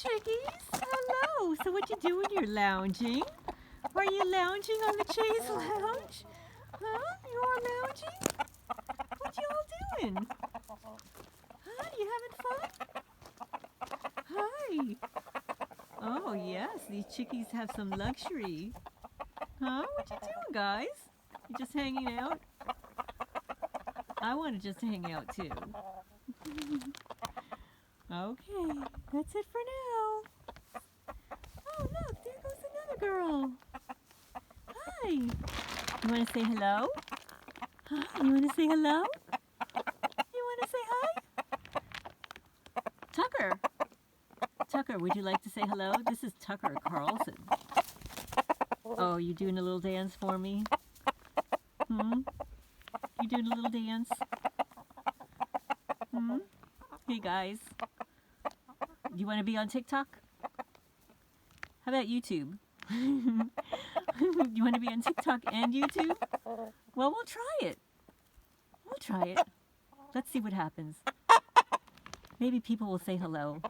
chickies. Hello. So what you doing? You're lounging. Are you lounging on the chaise lounge? Huh? You all lounging? What y'all doing? Huh? You having fun? Hi. Oh yes, these chickies have some luxury. Huh? What you doing, guys? You just hanging out? I want to just hang out too. Okay, that's it for now. Oh look, there goes another girl. Hi. You want to say hello? Huh? You want to say hello? You want to say hi? Tucker. Tucker, would you like to say hello? This is Tucker Carlson. Oh, you doing a little dance for me? Hmm? You doing a little dance? Hmm? Hey guys. Do you want to be on TikTok? How about YouTube? You want to be on TikTok and YouTube? Well, we'll try it. We'll try it. Let's see what happens. Maybe people will say hello.